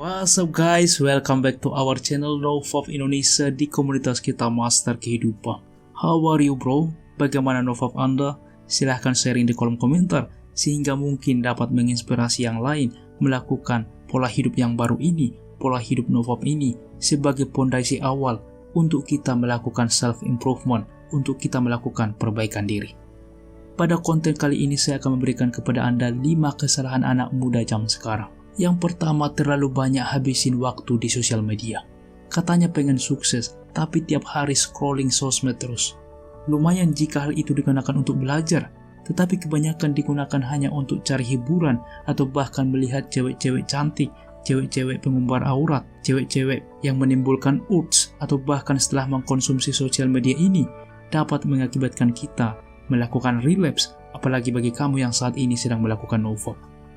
What's up guys, welcome back to our channel Novop Indonesia di komunitas kita Master Kehidupan. How are you bro? Bagaimana Novop Anda? Silahkan sharing di kolom komentar sehingga mungkin dapat menginspirasi yang lain melakukan pola hidup yang baru ini, pola hidup Novop ini sebagai pondasi awal untuk kita melakukan self-improvement, untuk kita melakukan perbaikan diri. Pada konten kali ini saya akan memberikan kepada Anda 5 kesalahan anak muda zaman sekarang. Yang pertama, terlalu banyak habisin waktu di sosial media. Katanya pengen sukses, tapi tiap hari scrolling sosmed terus. Lumayan jika hal itu digunakan untuk belajar, tetapi kebanyakan digunakan hanya untuk cari hiburan atau bahkan melihat cewek-cewek cantik, cewek-cewek pengumbar aurat, cewek-cewek yang menimbulkan urge atau bahkan setelah mengkonsumsi sosial media ini dapat mengakibatkan kita melakukan relapse, apalagi bagi kamu yang saat ini sedang melakukan novop.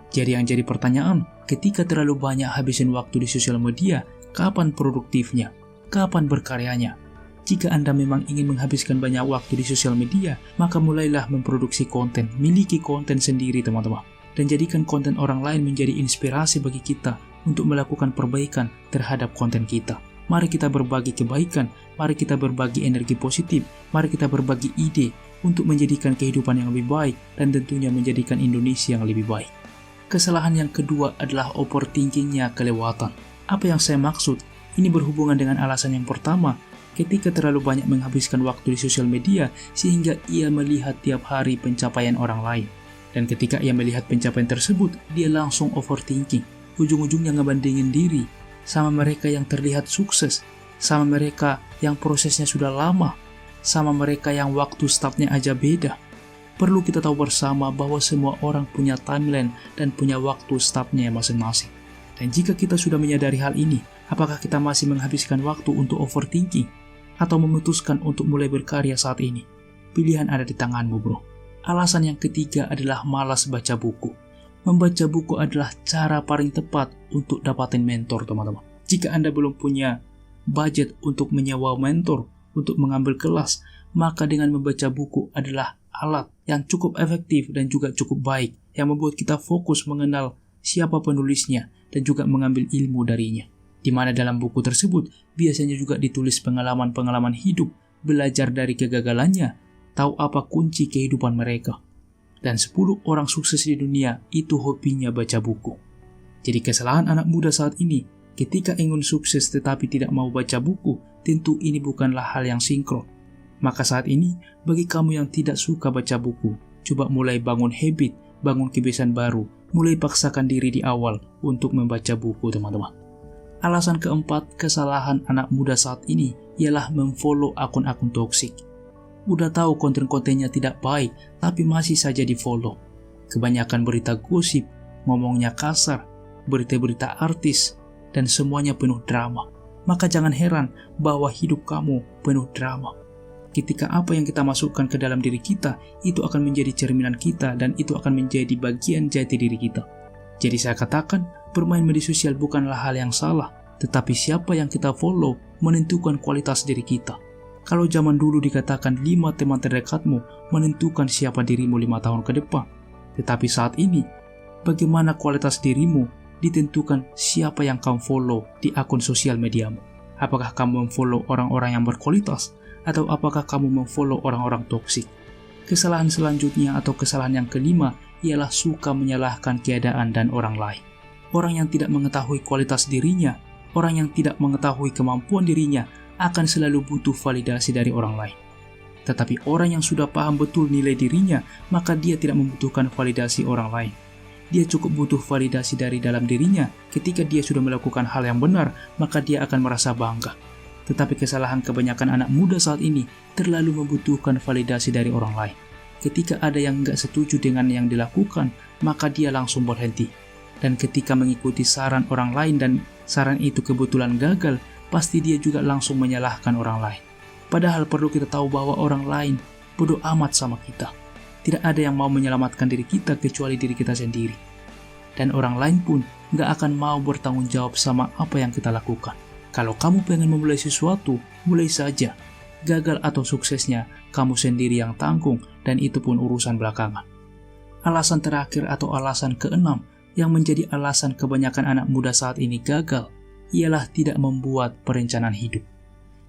Jadi yang jadi pertanyaan, ketika terlalu banyak habisin waktu di sosial media, kapan produktifnya? Kapan berkaryanya? Jika Anda memang ingin menghabiskan banyak waktu di sosial media, maka mulailah memproduksi konten, miliki konten sendiri teman-teman. Dan jadikan konten orang lain menjadi inspirasi bagi kita untuk melakukan perbaikan terhadap konten kita. Mari kita berbagi kebaikan, mari kita berbagi energi positif, mari kita berbagi ide untuk menjadikan kehidupan yang lebih baik dan tentunya menjadikan Indonesia yang lebih baik. Kesalahan yang kedua adalah overthinkingnya kelewatan. Apa yang saya maksud? Ini berhubungan dengan alasan yang pertama, ketika terlalu banyak menghabiskan waktu di sosial media sehingga ia melihat tiap hari pencapaian orang lain. Dan ketika ia melihat pencapaian tersebut, dia langsung overthinking. Ujung-ujungnya ngebandingin diri sama mereka yang terlihat sukses, sama mereka yang prosesnya sudah lama, sama mereka yang waktu startnya aja beda. Perlu kita tahu bersama bahwa semua orang punya timeline dan punya waktu startnya masing-masing. Dan jika kita sudah menyadari hal ini, apakah kita masih menghabiskan waktu untuk overthinking atau memutuskan untuk mulai berkarya saat ini? Pilihan ada di tanganmu bro. Alasan yang ketiga adalah malas baca buku. Membaca buku adalah cara paling tepat untuk dapatin mentor teman-teman. Jika Anda belum punya budget untuk menyewa mentor, untuk mengambil kelas, maka dengan membaca buku adalah alat yang cukup efektif dan juga cukup baik yang membuat kita fokus mengenal siapa penulisnya dan juga mengambil ilmu darinya. Di mana dalam buku tersebut biasanya juga ditulis pengalaman-pengalaman hidup, belajar dari kegagalannya, tahu apa kunci kehidupan mereka. Dan 10 orang sukses di dunia itu hobinya baca buku. Jadi kesalahan anak muda saat ini, ketika ingin sukses tetapi tidak mau baca buku, tentu ini bukanlah hal yang sinkron. Maka saat ini, bagi kamu yang tidak suka baca buku, coba mulai bangun habit, bangun kebiasaan baru, mulai paksakan diri di awal untuk membaca buku teman-teman. Alasan keempat, kesalahan anak muda saat ini ialah memfollow akun-akun toksik. Udah tahu konten-kontennya tidak baik, tapi masih saja di-follow. Kebanyakan berita gosip, ngomongnya kasar, berita-berita artis, dan semuanya penuh drama. Maka jangan heran bahwa hidup kamu penuh drama. Ketika apa yang kita masukkan ke dalam diri kita, itu akan menjadi cerminan kita dan itu akan menjadi bagian jati diri kita. Jadi saya katakan, bermain media sosial bukanlah hal yang salah, tetapi siapa yang kita follow menentukan kualitas diri kita. Kalau zaman dulu dikatakan 5 teman terdekatmu menentukan siapa dirimu 5 tahun ke depan. Tetapi saat ini, bagaimana kualitas dirimu ditentukan siapa yang kamu follow di akun sosial mediamu. Apakah kamu memfollow orang-orang yang berkualitas? Atau apakah kamu memfollow orang-orang toksik? Kesalahan selanjutnya atau kesalahan yang kelima ialah suka menyalahkan keadaan dan orang lain. Orang yang tidak mengetahui kualitas dirinya, orang yang tidak mengetahui kemampuan dirinya akan selalu butuh validasi dari orang lain. Tetapi orang yang sudah paham betul nilai dirinya, maka dia tidak membutuhkan validasi orang lain. Dia cukup butuh validasi dari dalam dirinya. Ketika dia sudah melakukan hal yang benar, maka dia akan merasa bangga. Tetapi kesalahan kebanyakan anak muda saat ini terlalu membutuhkan validasi dari orang lain. Ketika ada yang nggak setuju dengan yang dilakukan, maka dia langsung berhenti. Dan ketika mengikuti saran orang lain dan saran itu kebetulan gagal, pasti dia juga langsung menyalahkan orang lain. Padahal perlu kita tahu bahwa orang lain bodoh amat sama kita. Tidak ada yang mau menyelamatkan diri kita kecuali diri kita sendiri. Dan orang lain pun nggak akan mau bertanggung jawab sama apa yang kita lakukan. Kalau kamu pengen memulai sesuatu, mulai saja. Gagal atau suksesnya, kamu sendiri yang tanggung dan itu pun urusan belakangan. Alasan terakhir atau alasan keenam Yang menjadi alasan kebanyakan anak muda saat ini gagal ialah tidak membuat perencanaan hidup.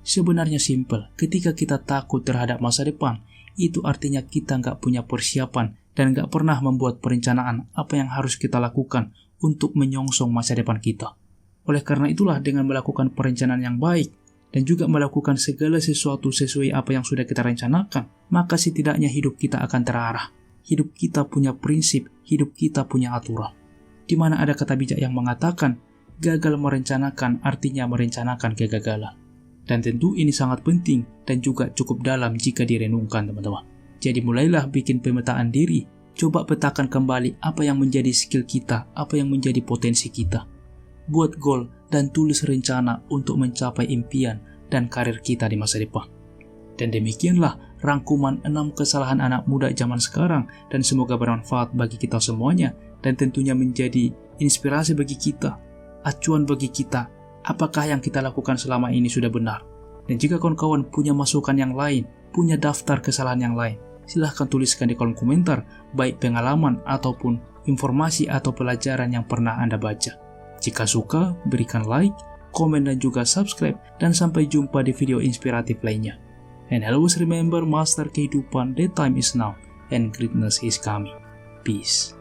Sebenarnya simpel, ketika kita takut terhadap masa depan, itu artinya kita nggak punya persiapan dan nggak pernah membuat perencanaan apa yang harus kita lakukan untuk menyongsong masa depan kita. Oleh karena itulah dengan melakukan perencanaan yang baik dan juga melakukan segala sesuatu sesuai apa yang sudah kita rencanakan, maka setidaknya hidup kita akan terarah. Hidup kita punya prinsip, hidup kita punya aturan. Di mana ada kata bijak yang mengatakan, gagal merencanakan artinya merencanakan kegagalan. Dan tentu ini sangat penting dan juga cukup dalam jika direnungkan, teman-teman. Jadi mulailah bikin pemetaan diri, coba petakan kembali apa yang menjadi skill kita, apa yang menjadi potensi kita. Buat goal dan tulis rencana untuk mencapai impian dan karir kita di masa depan. Dan demikianlah rangkuman 6 kesalahan anak muda zaman sekarang, dan semoga bermanfaat bagi kita semuanya dan tentunya menjadi inspirasi bagi kita, acuan bagi kita, apakah yang kita lakukan selama ini sudah benar. Dan jika kawan-kawan punya masukan yang lain, punya daftar kesalahan yang lain, silahkan tuliskan di kolom komentar, baik pengalaman ataupun informasi atau pelajaran yang pernah Anda baca. Jika suka, berikan like, komen dan juga subscribe, dan sampai jumpa di video inspiratif lainnya. And always remember, master kehidupan, the time is now, and greatness is coming. Peace.